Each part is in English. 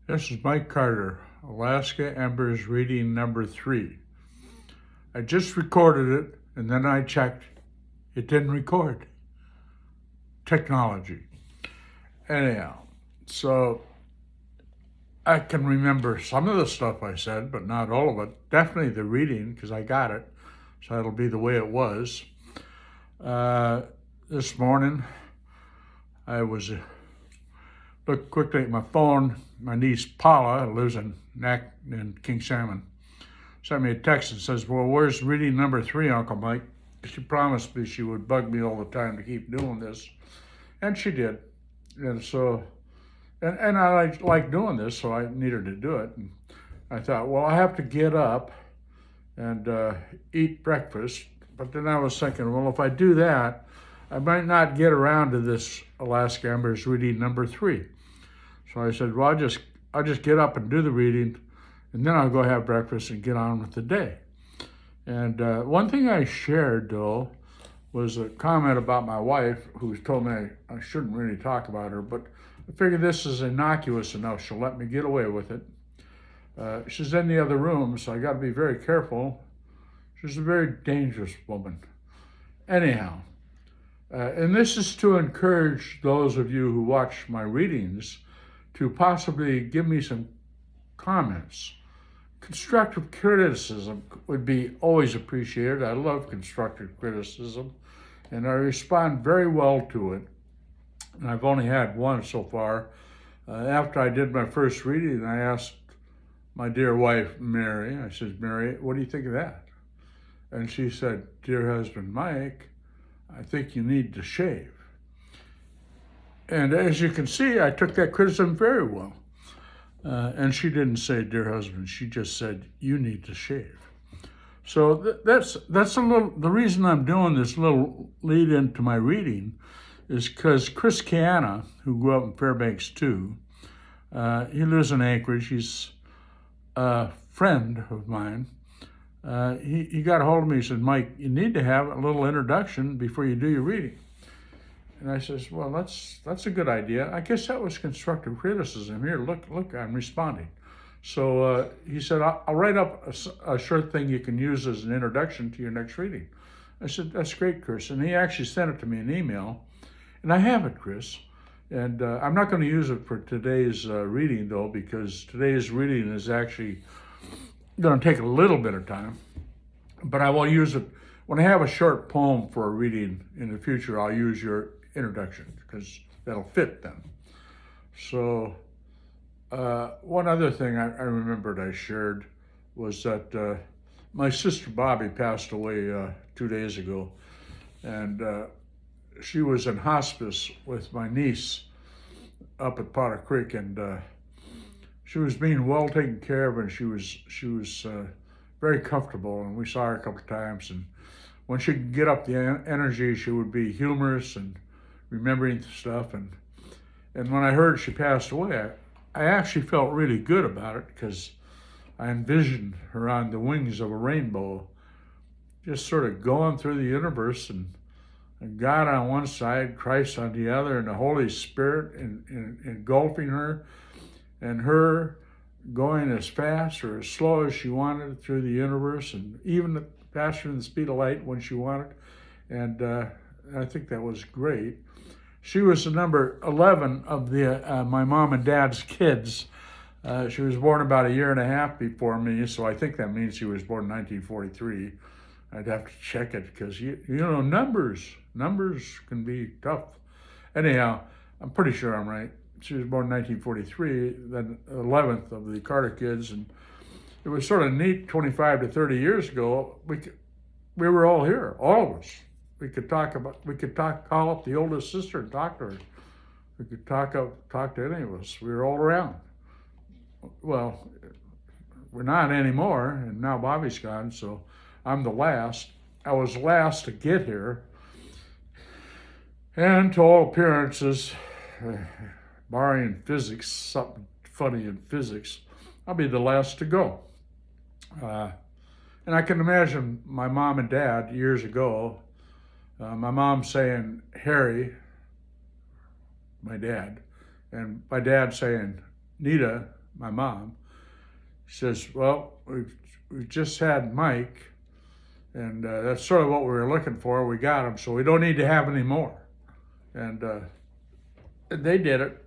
This is Mike Carter, Alaska Embers reading number 3. I just recorded it and then I checked. It didn't record. Technology. Anyhow, so I can remember some of the stuff I said, but not all of it. Definitely the reading, because I got it. So it'll be the way it was. This morning, I was looked quickly at my phone. My niece Paula, who lives in King Salmon, sent me a text and says, "Well, where's reading number 3, Uncle Mike?" She promised me she would bug me all the time to keep doing this, and she did. And so, and I like doing this, so I needed to do it. And I thought, well, I have to get up and eat breakfast. But then I was thinking, well, if I do that, I might not get around to this Alaska Embers reading number 3. So I said, well, I'll just get up and do the reading, and then I'll go have breakfast and get on with the day. And one thing I shared, though, was a comment about my wife, who told me I shouldn't really talk about her, but I figured this is innocuous enough. She'll let me get away with it. She's in the other room, so I got to be very careful. She's a very dangerous woman. Anyhow, and this is to encourage those of you who watch my readings to possibly give me some comments. Constructive criticism would be always appreciated. I love constructive criticism, and I respond very well to it. And I've only had one so far. After I did my first reading, I asked my dear wife, Mary, I said, "Mary, what do you think of that?" And she said, "Dear husband Mike, I think you need to shave." And as you can see, I took that criticism very well. And she didn't say, "Dear husband," she just said, "You need to shave." So that's a little, the reason I'm doing this little lead into my reading is because Chris Kiana, who grew up in Fairbanks too, he lives in Anchorage. He's a friend of mine. He got a hold of me and said, "Mike, you need to have a little introduction before you do your reading." And I says, "Well, that's a good idea. I guess that was constructive criticism. Here, look, I'm responding." So he said, "I'll write up a short thing you can use as an introduction to your next reading." I said, "That's great, Chris." And he actually sent it to me in email. And I have it, Chris. And I'm not going to use it for today's reading, though, because today's reading is actually going to take a little bit of time. But I will use it when I have a short poem for a reading in the future. I'll use your introduction because that'll fit then. So one other thing I remembered I shared was that my sister Bobby passed away 2 days ago, and she was in hospice with my niece up at Potter Creek, and she was being well taken care of, and she was very comfortable, and we saw her a couple of times. And when she could get up the energy, she would be humorous and remembering stuff. And when I heard she passed away, I actually felt really good about it because I envisioned her on the wings of a rainbow, just sort of going through the universe, and God on one side, Christ on the other, and the Holy Spirit engulfing her, and her going as fast or as slow as she wanted through the universe, and even faster than the speed of light when she wanted. And I think that was great. She was the number 11 of my mom and dad's kids. She was born about a year and a half before me, so I think that means she was born in 1943. I'd have to check it because, you know, numbers can be tough. Anyhow, I'm pretty sure I'm right. She was born in 1943, then 11th of the Carter kids, and it was sort of neat. 25 to 30 years ago, we were all here, all of us. We could call up the oldest sister and talk to her. We could talk to any of us. We were all around. Well, we're not anymore, and now Bobby's gone, so I'm the last. I was last to get here, and to all appearances, barring physics, something funny in physics, I'll be the last to go. And I can imagine my mom and dad years ago, my mom saying Harry, my dad, and my dad saying Nita, my mom. She says, well, we've just had Mike, and that's sort of what we were looking for. We got him, so we don't need to have any more. And they did it.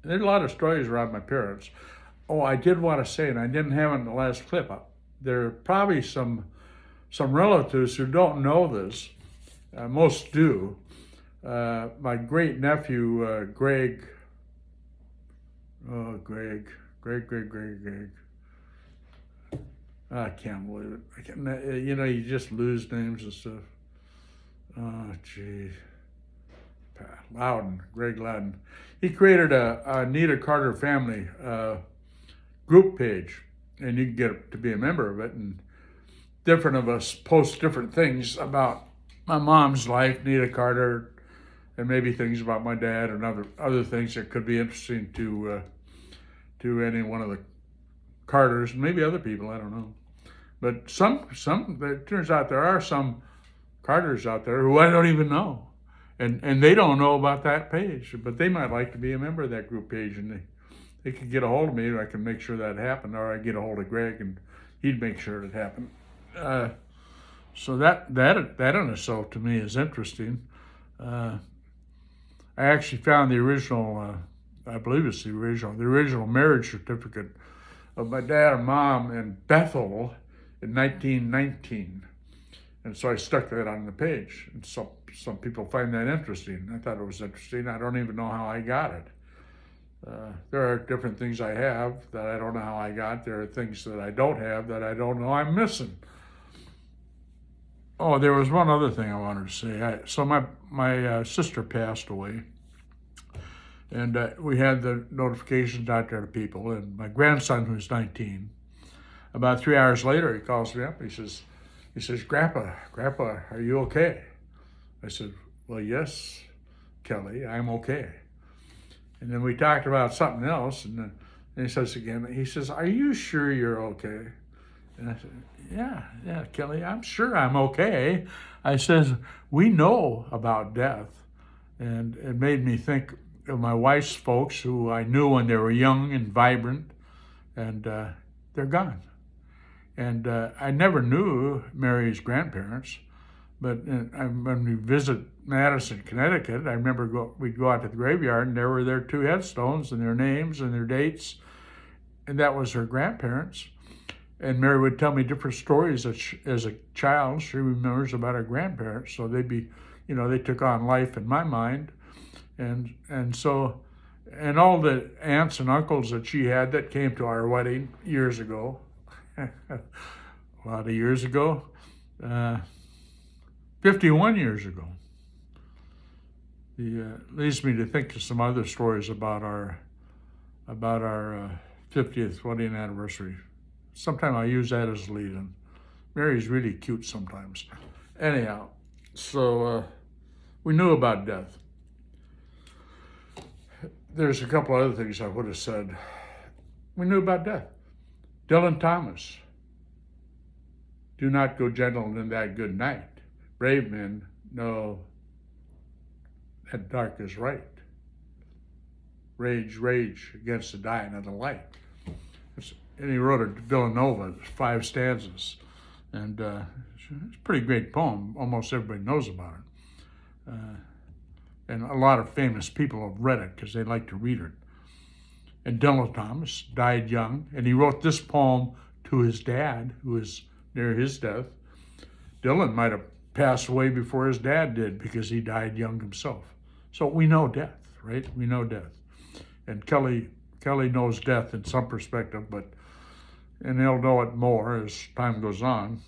There's a lot of stories around my parents. Oh, I did want to say, and I didn't have it in the last clip, there are probably some relatives who don't know this. Most do. My great nephew, Greg. Oh, Greg. I can't believe it. You just lose names and stuff. Oh, geez. Greg Loudon. He created a Anita Carter family group page, and you can get to be a member of it. And different of us post different things about my mom's life, Nita Carter, and maybe things about my dad and other things that could be interesting to any one of the Carters, maybe other people, I don't know. But it turns out there are some Carters out there who I don't even know. And they don't know about that page, but they might like to be a member of that group page, and they could get a hold of me, and I can make sure that happened, or I get a hold of Greg, and he'd make sure it happened. So that in itself to me is interesting. I actually found the original, I believe it's the original marriage certificate of my dad and mom in Bethel in 1919. And so I stuck that on the page. And some people find that interesting. I thought it was interesting. I don't even know how I got it. There are different things I have that I don't know how I got. There are things that I don't have that I don't know I'm missing. Oh, there was one other thing I wanted to say. So my sister passed away, and we had the notifications out there to people. And my grandson, who's 19, about 3 hours later, he calls me up. He says, Grandpa, are you okay? I said, well, yes, Kelly, I'm okay. And then we talked about something else, and then he says, are you sure you're okay? And I said, yeah, Kelly, I'm sure I'm okay. I says, we know about death. And it made me think of my wife's folks who I knew when they were young and vibrant, and they're gone. And I never knew Mary's grandparents, but when we visit Madison, Connecticut, I remember we'd go out to the graveyard, and there were their two headstones and their names and their dates, and that was her grandparents. And Mary would tell me different stories as a child she remembers about her grandparents. So they took on life in my mind, and all the aunts and uncles that she had that came to our wedding years ago. A lot of years ago, 51 years ago. Leads me to think of some other stories about our 50th wedding anniversary. Sometimes I use that as a lead-in. Mary's really cute sometimes. Anyhow, so we knew about death. There's a couple other things I would have said. We knew about death. Dylan Thomas. Do not go gentle in that good night. Brave men know that dark is right. Rage against the dying of the light. And he wrote it to Villanova, 5 stanzas. And it's a pretty great poem. Almost everybody knows about it. And a lot of famous people have read it because they like to read it. And Dylan Thomas died young, and he wrote this poem to his dad, who was near his death. Dylan might have passed away before his dad did because he died young himself. So we know death, right? We know death. And Kelly knows death in some perspective, and he'll know it more as time goes on.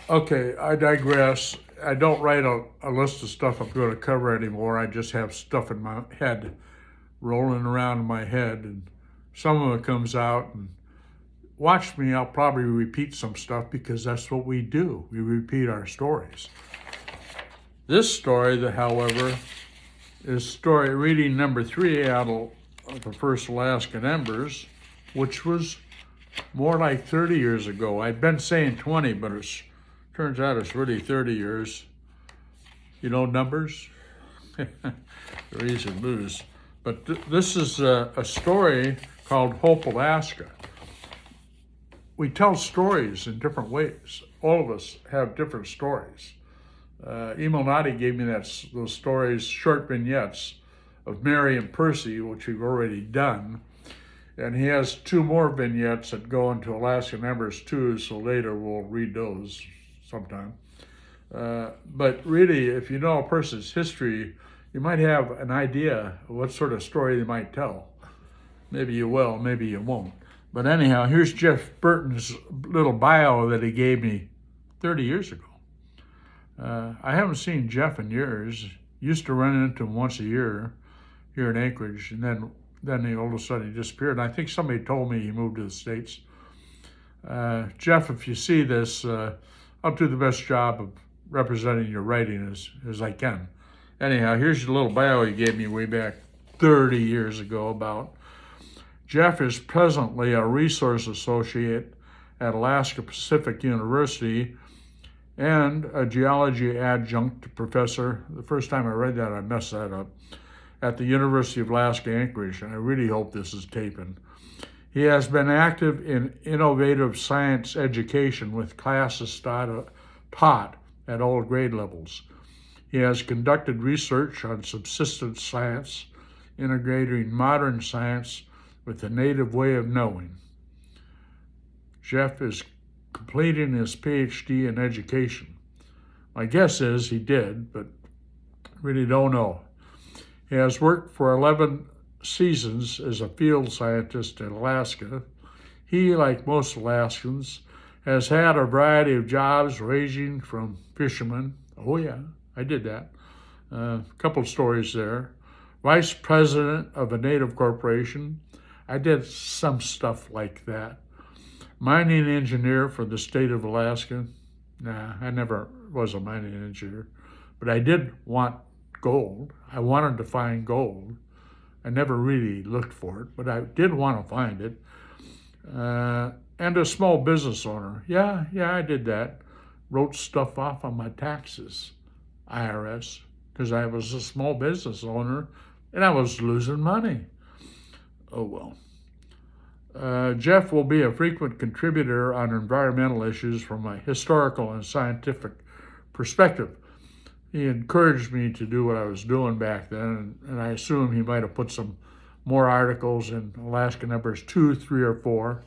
Okay, I digress. I don't write a list of stuff I'm going to cover anymore. I just have stuff in my head, rolling around in my head, and some of it comes out. And watch me, I'll probably repeat some stuff because that's what we do. We repeat our stories. This story, however, is story reading number 3 out of the first Alaskan Embers, which was more like 30 years ago. I'd been saying 20, but it turns out it's really 30 years. You know numbers? They're easy to lose. But this is a story called Hope, Alaska. We tell stories in different ways. All of us have different stories. Emil Nadi gave me those stories, short vignettes of Mary and Percy, which we've already done. And he has 2 more vignettes that go into Alaskan Embers too, so later we'll read those sometime. But really, if you know a person's history, you might have an idea of what sort of story they might tell. Maybe you will, maybe you won't. But anyhow, here's Jeff Burton's little bio that he gave me 30 years ago. I haven't seen Jeff in years. Used to run into him once a year here in Anchorage, and then he all of a sudden he disappeared. And I think somebody told me he moved to the States. Jeff, if you see this, I'll do the best job of representing your writing as I can. Anyhow, here's your little bio he gave me way back 30 years ago about. Jeff is presently a resource associate at Alaska Pacific University and a geology adjunct professor. The first time I read that, I messed that up. At the University of Alaska Anchorage, and I really hope this is taping. He has been active in innovative science education with classes taught at all grade levels. He has conducted research on subsistence science, integrating modern science with the native way of knowing. Jeff is completing his PhD in education. My guess is he did, but really don't know. He has worked for 11 seasons as a field scientist in Alaska. He, like most Alaskans, has had a variety of jobs ranging from fisherman, oh yeah, I did that, a couple of stories there, vice president of a native corporation. I did some stuff like that. Mining engineer for the state of Alaska. Nah, I never was a mining engineer, but I did want gold. I wanted to find gold. I never really looked for it, but I did want to find it. And a small business owner. Yeah, I did that. Wrote stuff off on my taxes, IRS, because I was a small business owner and I was losing money. Oh well. Jeff will be a frequent contributor on environmental issues from a historical and scientific perspective. He encouraged me to do what I was doing back then, and I assume he might have put some more articles in Alaskan Embers 2, 3, or 4.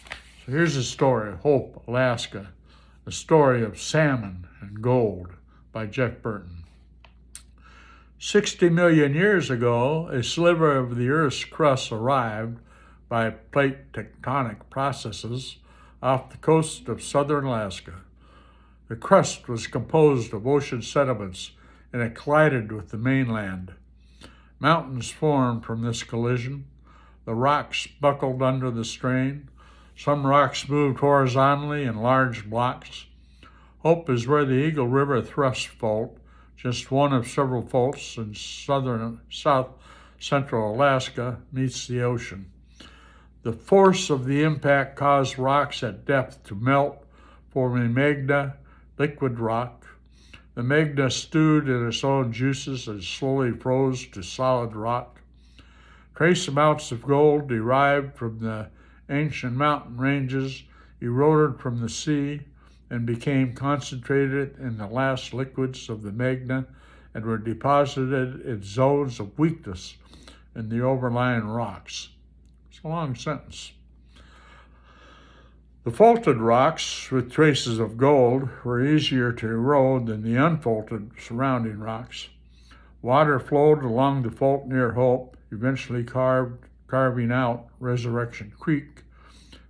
So here's the story, Hope, Alaska, the story of salmon and gold by Jeff Burton. 60 million years ago, a sliver of the Earth's crust arrived by plate tectonic processes off the coast of southern Alaska. The crust was composed of ocean sediments and it collided with the mainland. Mountains formed from this collision. The rocks buckled under the strain. Some rocks moved horizontally in large blocks. Hope is where the Eagle River Thrust Fault, just one of several faults in south central Alaska, meets the ocean. The force of the impact caused rocks at depth to melt, forming magma, liquid rock. The magma stewed in its own juices and slowly froze to solid rock. Trace amounts of gold derived from the ancient mountain ranges eroded from the sea and became concentrated in the last liquids of the magma and were deposited in zones of weakness in the overlying rocks. It's a long sentence. The faulted rocks with traces of gold were easier to erode than the unfaulted surrounding rocks. Water flowed along the fault near Hope, eventually carving out Resurrection Creek.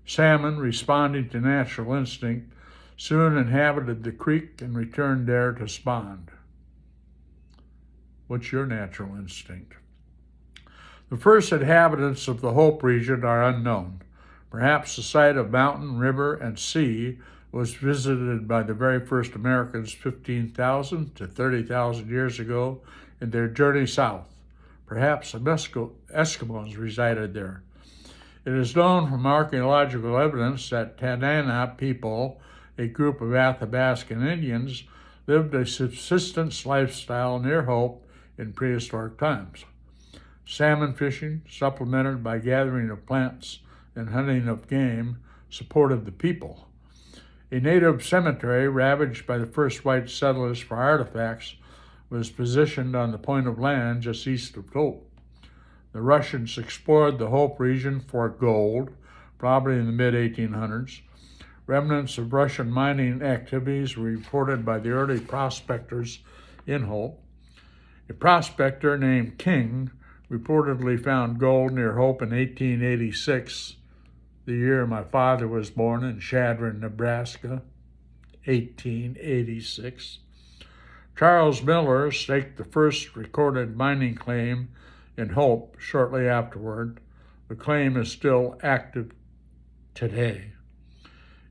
Salmon, responding to natural instinct, soon inhabited the creek and returned there to spawn. What's your natural instinct? The first inhabitants of the Hope region are unknown. Perhaps the site of mountain, river, and sea was visited by the very first Americans 15,000 to 30,000 years ago in their journey south. Perhaps Eskimos resided there. It is known from archaeological evidence that Tanana people, a group of Athabascan Indians, lived a subsistence lifestyle near Hope in prehistoric times. Salmon fishing, supplemented by gathering of plants and hunting of game, supported the people. A native cemetery ravaged by the first white settlers for artifacts was positioned on the point of land just east of Hope. The Russians explored the Hope region for gold, probably in the mid-1800s. Remnants of Russian mining activities were reported by the early prospectors in Hope. A prospector named King reportedly found gold near Hope in 1886, the year my father was born in Chadron, Nebraska, 1886. Charles Miller staked the first recorded mining claim in Hope shortly afterward. The claim is still active today.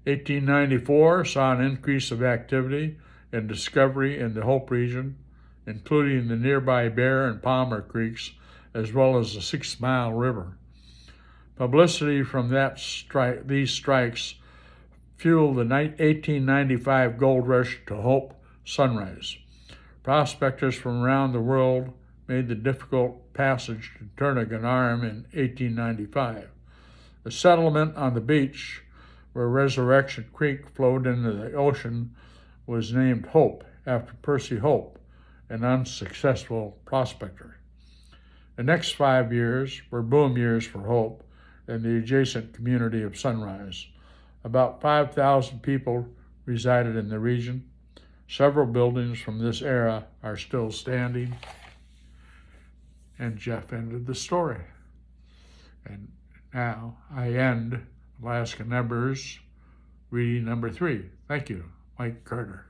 1894 saw an increase of activity and discovery in the Hope region, including the nearby Bear and Palmer Creeks, as well as the 6 Mile River. Publicity from these strikes fueled the 1895 gold rush to Hope Sunrise. Prospectors from around the world made the difficult passage to Turnagain Arm in 1895. The settlement on the beach where Resurrection Creek flowed into the ocean was named Hope after Percy Hope, an unsuccessful prospector. The next 5 years were boom years for Hope and the adjacent community of Sunrise. About 5,000 people resided in the region. Several buildings from this era are still standing. And Jeff ended the story. And now I end Alaskan Embers reading number 3. Thank you, Mike Carter.